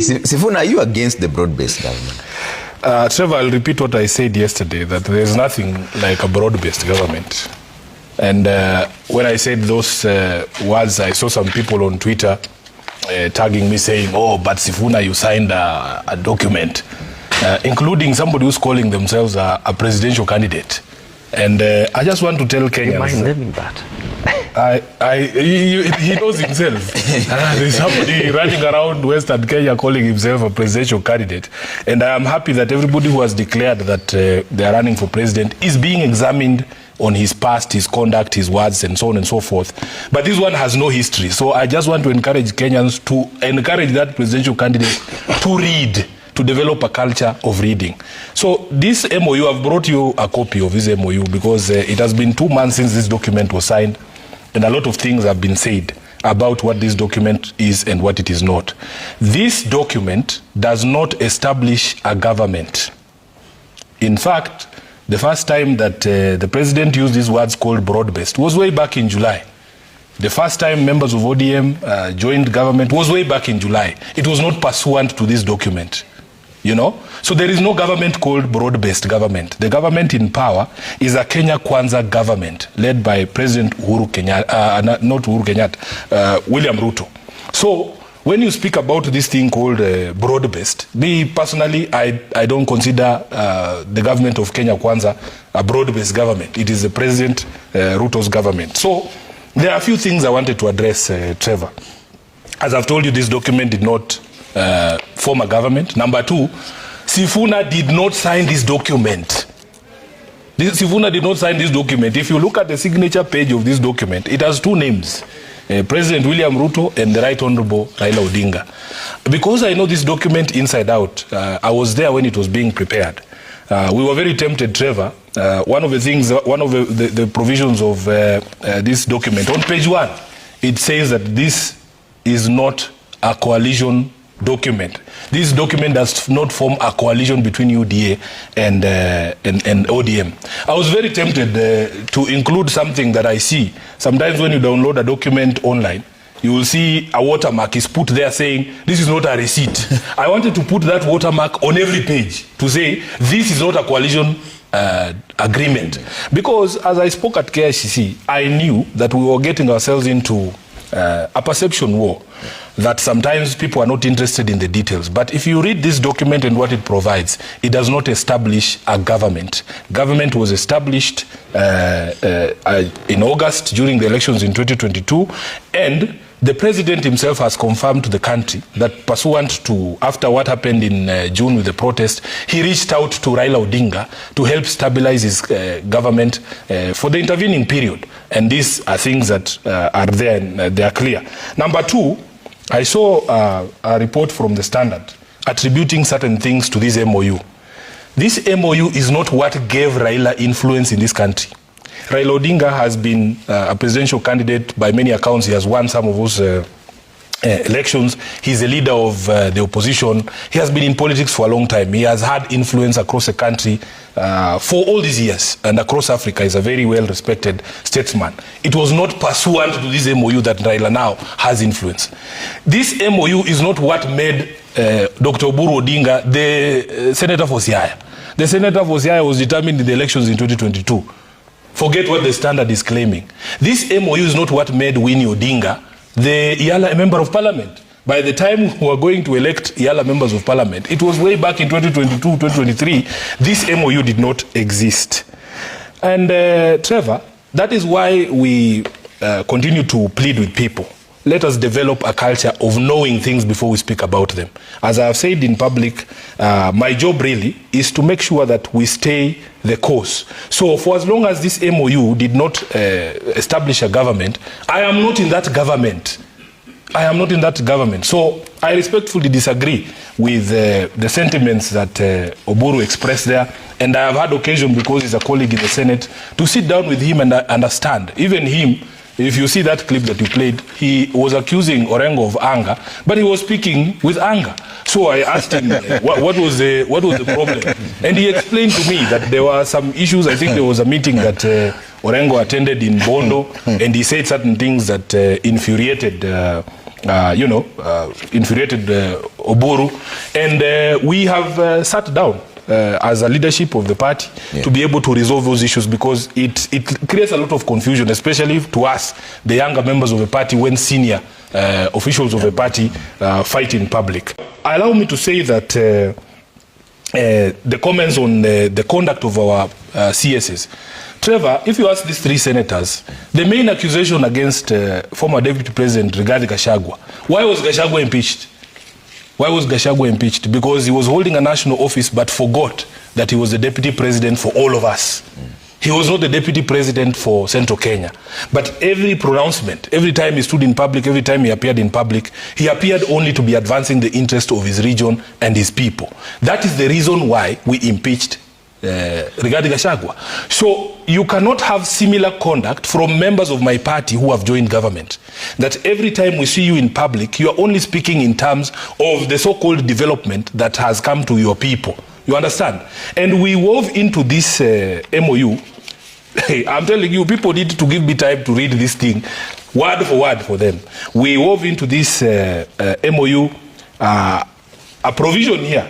Sifuna, are you against the broad-based government? Trevor, I'll repeat what I said yesterday, that there's nothing like a broad-based government. And when I said those words, I saw some people on Twitter tagging me saying, oh, but Sifuna, you signed a document, including somebody who's calling themselves a presidential candidate. And I just want to tell Kenyans. You mind naming that? He knows himself. There's somebody running around Western Kenya calling himself a presidential candidate. And I am happy that everybody who has declared that they are running for president is being examined on his past, his conduct, his words, and so on and so forth. But this one has no history. So I just want to encourage Kenyans to encourage that presidential candidate to read, to develop a culture of reading. So this MOU, I've brought you a copy of this MOU because it has been 2 months since this document was signed, and a lot of things have been said about what this document is and what it is not. This document does not establish a government. In fact, the first time that the president used these words called broad-based was way back in July. The first time members of ODM joined government was way back in July. It was not pursuant to this document. You know, so there is no government called broad-based government. The government in power is a Kenya Kwanza government led by President Uhuru Kenyatta, not Uhuru Kenyatta, William Ruto. So when you speak about this thing called broad-based, me personally, I don't consider the government of Kenya Kwanza a broad-based government. It is the President Ruto's government. So there are a few things I wanted to address, Trevor. As I've told you, this document did not form a government. Number two, Sifuna did not sign this document. Sifuna did not sign this document. If you look at the signature page of this document, it has two names, President William Ruto and the Right Honorable Raila Odinga. Because I know this document inside out, I was there when it was being prepared. We were very tempted, Trevor. One of the things, one of the provisions of this document, on page 1, it says that this is not a coalition document. This document does not form a coalition between UDA and ODM. I was very tempted to include something that I see. Sometimes when you download a document online, you will see a watermark is put there saying, this is not a receipt. I wanted to put that watermark on every page to say, this is not a coalition agreement. Because as I spoke at KICC, I knew that we were getting ourselves into a perception war, that sometimes people are not interested in the details. But if you read this document and what it provides, it does not establish a government. Government was established in August during the elections in 2022, and the president himself has confirmed to the country that pursuant to, after what happened in June with the protest, he reached out to Raila Odinga to help stabilize his government for the intervening period. And these are things that are there and they are clear. Number two, I saw a report from the Standard attributing certain things to this MOU. This MOU is not what gave Raila influence in this country. Raila Odinga has been a presidential candidate by many accounts. He has won some of those elections. He's a leader of the opposition. He has been in politics for a long time. He has had influence across the country for all these years, and across Africa. He's a very well-respected statesman. It was not pursuant to this MOU that Raila now has influence. This MOU is not what made Dr. Oburu Odinga the senator for Siaya. The senator for Siaya was determined in the elections in 2022. Forget what the Standard is claiming. This MOU is not what made Winnie Odinga the Yala member of parliament. By the time we were going to elect Yala members of parliament, it was way back in 2022, 2023. This MOU did not exist. And Trevor, that is why we continue to plead with people. Let us develop a culture of knowing things before we speak about them. As I have said in public, my job really is to make sure that we stay the course. So for as long as this MOU did not establish a government, I am not in that government. I am not in that government. So I respectfully disagree with the sentiments that Oburu expressed there. And I have had occasion, because he's a colleague in the Senate, to sit down with him and understand. Even him, if you see that clip that you played, he was accusing Orengo of anger, but he was speaking with anger. So I asked him, what was the problem? And he explained to me that there were some issues. I think there was a meeting that Orengo attended in Bondo, and he said certain things that infuriated infuriated Oburu, and we have sat down as a leadership of the party to be able to resolve those issues, because it creates a lot of confusion, especially to us, the younger members of the party, when senior officials of the party fight in public. Allow me to say that the comments on the conduct of our CSs. Trevor, if you ask these three senators, the main accusation against former Deputy President Rigathi Gachagua, why was Gachagua impeached? Why was Gachagua impeached? Because he was holding a national office but forgot that he was the Deputy President for all of us. He was not the Deputy President for Central Kenya. But every pronouncement, every time he stood in public, every time he appeared in public, he appeared only to be advancing the interest of his region and his people. That is the reason why we impeached Rigathi Gachagua. So you cannot have similar conduct from members of my party who have joined government. That every time we see you in public, you are only speaking in terms of the so-called development that has come to your people. You understand? And we wove into this MOU. Hey, I'm telling you, people need to give me time to read this thing word for word for them. We wove into this MOU a provision here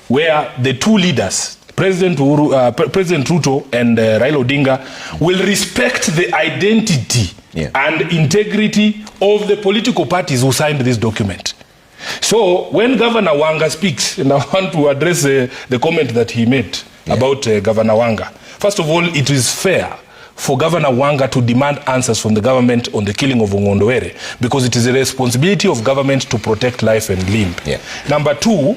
where the two leaders, President Ruto and Raila Odinga, will respect the identity and integrity of the political parties who signed this document. So when Governor Wanga speaks, and I want to address the comment that he made about Governor Wanga. First of all, it is fair for Governor Wanga to demand answers from the government on the killing of Ongondowere, because it is a responsibility of government to protect life and limb. Number two,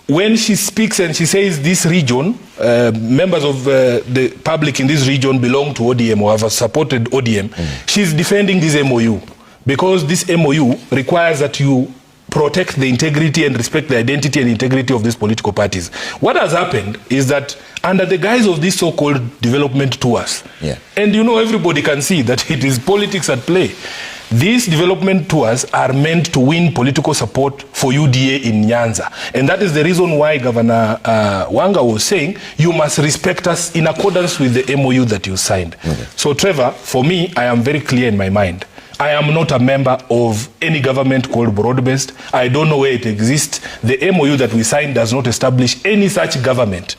when she speaks and she says this region, members of the public in this region belong to ODM or have supported ODM, she's defending this MOU, because this MOU requires that you protect the integrity and respect the identity and integrity of these political parties. What has happened is that under the guise of these so-called development tours, and you know everybody can see that it is politics at play, these development tours are meant to win political support for UDA in Nyanza. And that is the reason why Governor Wanga was saying, you must respect us in accordance with the MOU that you signed. So Trevor, for me, I am very clear in my mind. I am not a member of any government called broad-based. I don't know where it exists. The MOU that we signed does not establish any such government.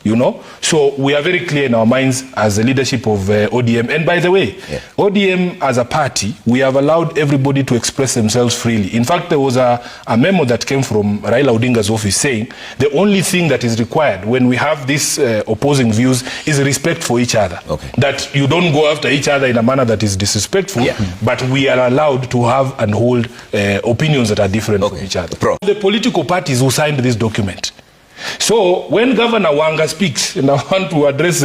You know, so we are very clear in our minds as the leadership of ODM. And by the way, ODM as a party, we have allowed everybody to express themselves freely. In fact, there was a memo that came from Raila Odinga's office saying the only thing that is required when we have these opposing views is respect for each other. That you don't go after each other in a manner that is disrespectful, but we are allowed to have and hold opinions that are different from each other. The political parties who signed this document. So when Governor Wanga speaks, and I want to address